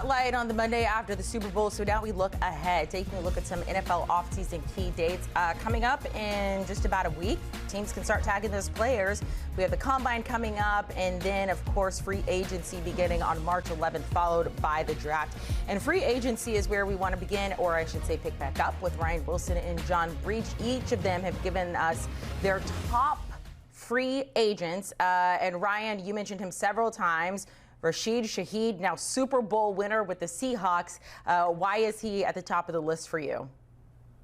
Spotlight on the Monday after the Super Bowl. So now we look ahead, taking a look at some NFL offseason key dates. Coming up in just about a week, teams can start tagging those players. We have the Combine coming up, and then, of course, free agency beginning on March 11th, followed by the draft. And free agency is where we want to begin, or I should say pick back up with Ryan Wilson and John Breach. Each of them have given us their top free agents. And Ryan, you mentioned him several times. Rashid Shaheed, now Super Bowl winner with the Seahawks. Why is he at the top of the list for you?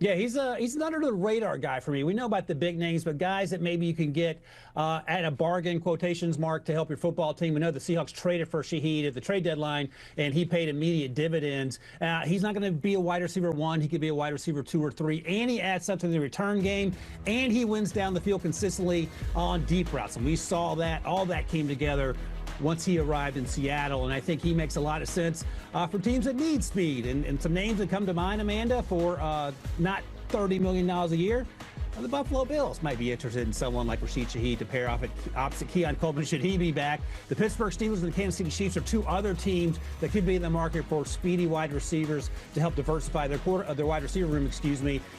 Yeah, he's an under the radar guy for me. We know about the big names, but guys that maybe you can get at a bargain, quotations mark, to help your football team. We know the Seahawks traded for Shaheed at the trade deadline, and he paid immediate dividends. He's not going to be a wide receiver 1. He could be a wide receiver 2 or 3, and he adds something to the return game, and he wins down the field consistently on deep routes. And we saw that. All that came together once he arrived in Seattle, and I think he makes a lot of sense for teams that need speed. And some names that come to mind, Amanda, for not $30 million a year. The Buffalo Bills might be interested in someone like Rashid Shaheed to pair off at opposite Keon Coleman should he be back. The Pittsburgh Steelers and the Kansas City Chiefs are two other teams that could be in the market for speedy wide receivers to help diversify their wide receiver room,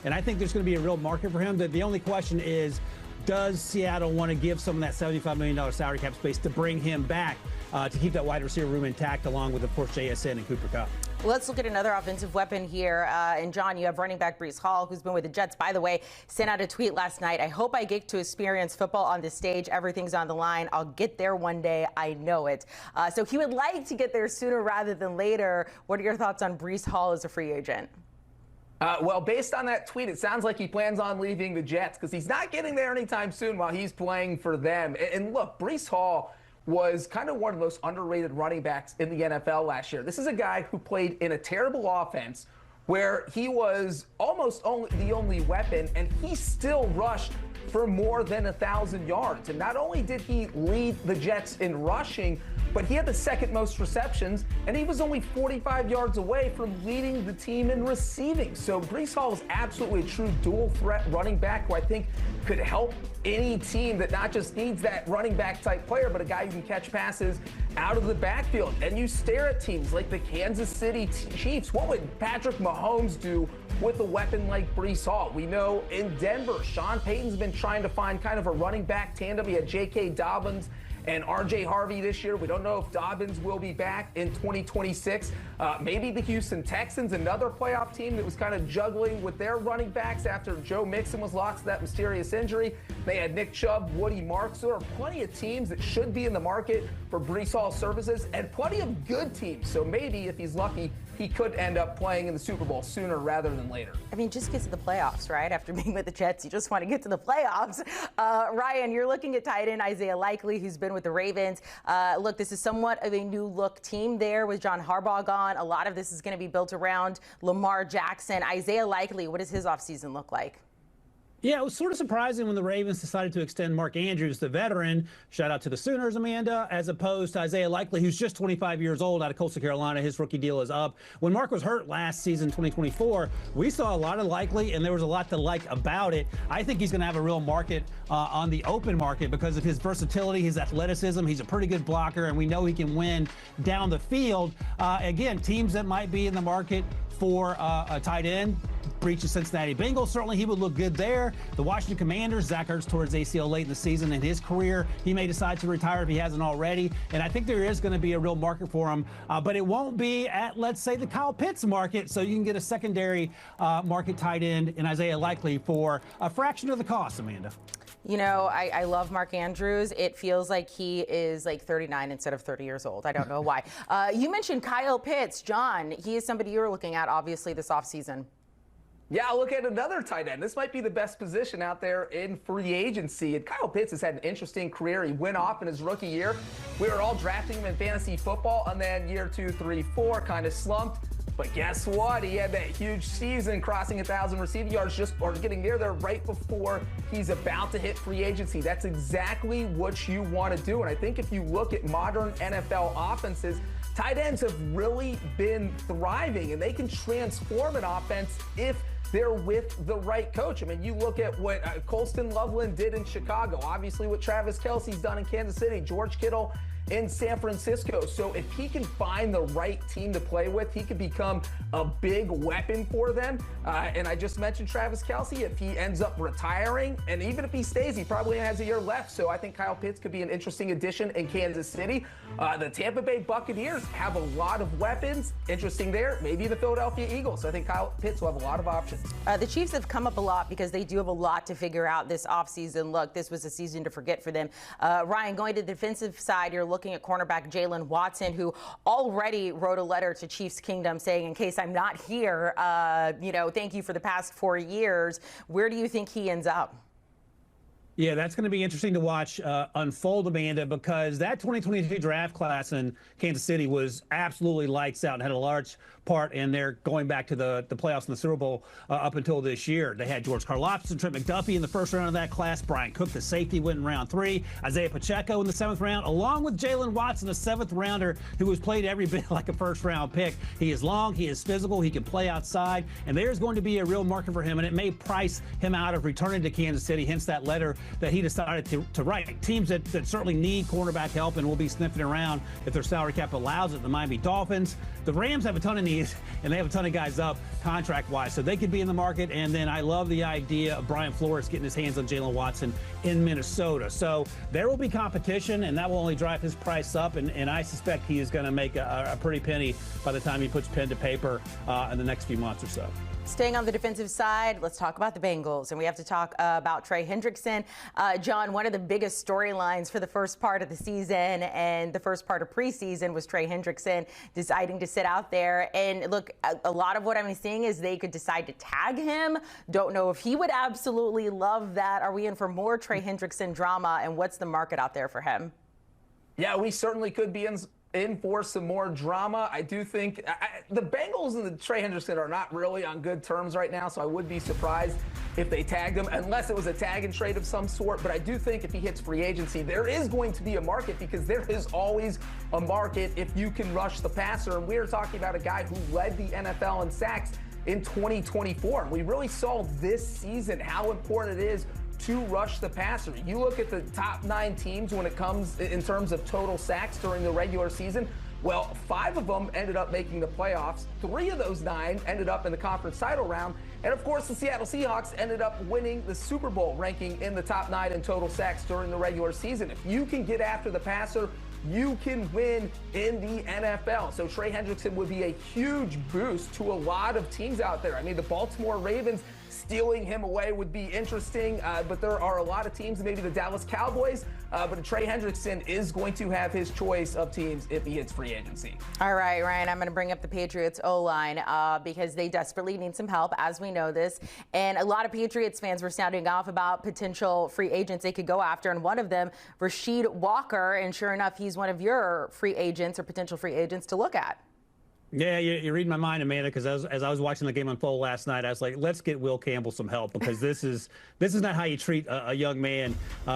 And I think there's going to be a real market for him. The only question is, does Seattle want to give some of that $75 million salary cap space to bring him back to keep that wide receiver room intact, along with, of course, JSN and Cooper Kupp? Let's look at another offensive weapon here. And, John, you have running back Breece Hall, who's been with the Jets. By the way, sent out a tweet last night. I hope I get to experience football on this stage. Everything's on the line. I'll get there one day. I know it. So he would like to get there sooner rather than later. What are your thoughts on Breece Hall as a free agent? Well, based on that tweet, it sounds like he plans on leaving the Jets because he's not getting there anytime soon while he's playing for them. And look, Breece Hall was kind of one of the most underrated running backs in the NFL last year. This is a guy who played in a terrible offense where he was almost the only weapon, and he still rushed for more than 1,000 yards. And not only did he lead the Jets in rushing, but he had the second most receptions, and he was only 45 yards away from leading the team in receiving. So Breece Hall is absolutely a true dual threat running back who I think could help any team that not just needs that running back type player, but a guy who can catch passes out of the backfield. And you stare at teams like the Kansas City Chiefs. What would Patrick Mahomes do with a weapon like Breece Hall? We know in Denver, Sean Payton's been trying to find kind of a running back tandem. He had J.K. Dobbins and R.J. Harvey this year. We don't know if Dobbins will be back in 2026. Maybe the Houston Texans, another playoff team that was kind of juggling with their running backs after Joe Mixon was lost to that mysterious injury. They had Nick Chubb, Woody Marks. There are plenty of teams that should be in the market for Breece Hall services, and plenty of good teams. So maybe if he's lucky, he could end up playing in the Super Bowl sooner rather than later. I mean, just get to the playoffs, right? After being with the Jets, you just want to get to the playoffs. Ryan, you're looking at tight end Isaiah Likely, who's been with the Ravens. Look, this is somewhat of a new look team there with John Harbaugh gone. A lot of this is going to be built around Lamar Jackson. Isaiah Likely, what does his offseason look like? Yeah, it was sort of surprising when the Ravens decided to extend Mark Andrews, the veteran, shout out to the Sooners, Amanda, as opposed to Isaiah Likely, who's just 25 years old out of Coastal Carolina. His rookie deal is up. When Mark was hurt last season, 2024, we saw a lot of Likely, and there was a lot to like about it. I think he's going to have a real market on the open market because of his versatility, his athleticism. He's a pretty good blocker, and we know he can win down the field. Again, teams that might be in the market for a tight end, Breach of Cincinnati Bengals, certainly he would look good there. The Washington Commanders, Zach Ertz towards ACL late in the season in his career. He may decide to retire if he hasn't already. And I think there is going to be a real market for him. But it won't be at, let's say, the Kyle Pitts market. So you can get a secondary market tight end in Isaiah Likely for a fraction of the cost, Amanda. You know, I love Mark Andrews. It feels like he is like 39 instead of 30 years old. I don't know why. You mentioned Kyle Pitts. John, he is somebody you're looking at, obviously, this offseason. Yeah, look at another tight end. This might be the best position out there in free agency. And Kyle Pitts has had an interesting career. He went off in his rookie year. We were all drafting him in fantasy football, and then year 2, 3, 4 kind of slumped. But guess what? He had that huge season, crossing 1,000 receiving yards or getting near there right before he's about to hit free agency. That's exactly what you want to do. And I think if you look at modern NFL offenses, tight ends have really been thriving, and they can transform an offense if they're with the right coach. I mean, you look at what Colston Loveland did in Chicago, obviously what Travis Kelce's done in Kansas City, George Kittle in San Francisco. So if he can find the right team to play with, he could become a big weapon for them. And I just mentioned Travis Kelce. If he ends up retiring, and even if he stays, he probably has a year left. So I think Kyle Pitts could be an interesting addition in Kansas City. The Tampa Bay Buccaneers have a lot of weapons. Interesting there. Maybe the Philadelphia Eagles. So I think Kyle Pitts will have a lot of options. The Chiefs have come up a lot because they do have a lot to figure out this offseason. Look, this was a season to forget for them. Ryan, going to the defensive side, you're looking at cornerback Jalen Watson, who already wrote a letter to Chiefs Kingdom saying, in case I'm not here, thank you for the past 4 years. Where do you think he ends up? Yeah, that's going to be interesting to watch unfold, Amanda, because that 2022 draft class in Kansas City was absolutely lights out and had a large part in their going back to the playoffs in the Super Bowl up until this year. They had George Karlaftis and Trent McDuffie in the first round of that class. Brian Cook, the safety, went in round 3. Isaiah Pacheco in the 7th round, along with Jalen Watson, a 7th rounder who has played every bit like a first-round pick. He is long, he is physical, he can play outside, and there's going to be a real market for him, and it may price him out of returning to Kansas City, hence that letter that he decided to write. Teams that certainly need cornerback help and will be sniffing around if their salary cap allows it. The Miami Dolphins, the Rams have a ton of needs, and they have a ton of guys up contract-wise, so they could be in the market. And then I love the idea of Brian Flores getting his hands on Jalen Watson in Minnesota. So there will be competition, and that will only drive his price up, and I suspect he is going to make a pretty penny by the time he puts pen to paper in the next few months or so. Staying on the defensive side, let's talk about the Bengals, and we have to talk about Trey Hendrickson. John, one of the biggest storylines for the first part of the season and the first part of preseason was Trey Hendrickson deciding to sit out there. And look, a lot of what I'm seeing is they could decide to tag him. Don't know if he would absolutely love that. Are we in for more Trey Hendrickson drama, and what's the market out there for him? Yeah, we certainly could be in for some more drama. I do think the Bengals and the Trey Hendrickson are not really on good terms right now, so I would be surprised if they tagged him, unless it was a tag and trade of some sort. But I do think if he hits free agency, there is going to be a market, because there is always a market if you can rush the passer. And we are talking about a guy who led the NFL in sacks in 2024. We really saw this season how important it is to rush the passer. You look at the top 9 teams when it comes in terms of total sacks during the regular season. Well, 5 of them ended up making the playoffs. 3 of those 9 ended up in the conference title round. And of course, the Seattle Seahawks ended up winning the Super Bowl, ranking in the top 9 in total sacks during the regular season. If you can get after the passer, you can win in the NFL. So Trey Hendrickson would be a huge boost to a lot of teams out there. I mean, the Baltimore Ravens stealing him away would be interesting, but there are a lot of teams, maybe the Dallas Cowboys, but Trey Hendrickson is going to have his choice of teams if he hits free agency. All right, Ryan, I'm going to bring up the Patriots O-line because they desperately need some help, as we know this. And a lot of Patriots fans were sounding off about potential free agents they could go after, and one of them, Rasheed Walker, and sure enough, he's one of your free agents or potential free agents to look at. Yeah, you're reading my mind, Amanda, because as I was watching the game unfold last night, I was like, let's get Will Campbell some help, because this is not how you treat a young man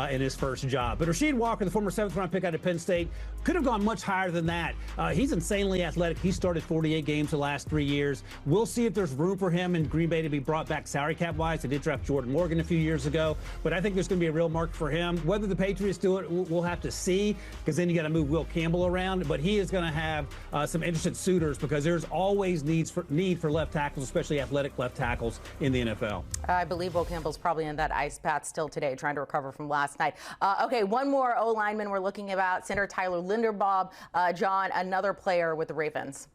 in his first job. But Rasheed Walker, the former 7th-round pick out of Penn State, could have gone much higher than that. He's insanely athletic. He started 48 games the last 3 years. We'll see if there's room for him in Green Bay to be brought back salary cap-wise. They did draft Jordan Morgan a few years ago, but I think there's going to be a real market for him. Whether the Patriots do it, we'll have to see, because then you got to move Will Campbell around. But he is going to have some interested suitors, because there's always need for left tackles, especially athletic left tackles in the NFL. I believe Will Campbell's probably in that ice bath still today, trying to recover from last night. Okay, one more O-lineman we're looking about, center Tyler Linderbaum. John, another player with the Ravens.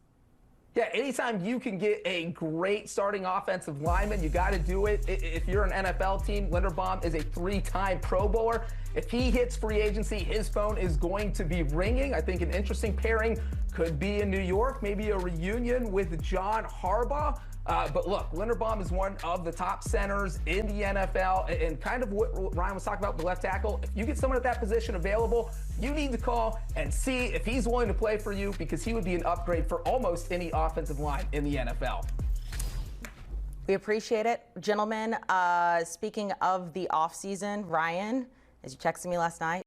Yeah, anytime you can get a great starting offensive lineman, you got to do it. If you're an NFL team, Linderbaum is a 3-time Pro Bowler. If he hits free agency, his phone is going to be ringing. I think an interesting pairing could be in New York, maybe a reunion with John Harbaugh. But look, Linderbaum is one of the top centers in the NFL, and kind of what Ryan was talking about with the left tackle. If you get someone at that position available, you need to call and see if he's willing to play for you, because he would be an upgrade for almost any offensive line in the NFL. We appreciate it. Gentlemen, speaking of the offseason, Ryan, as you texted me last night,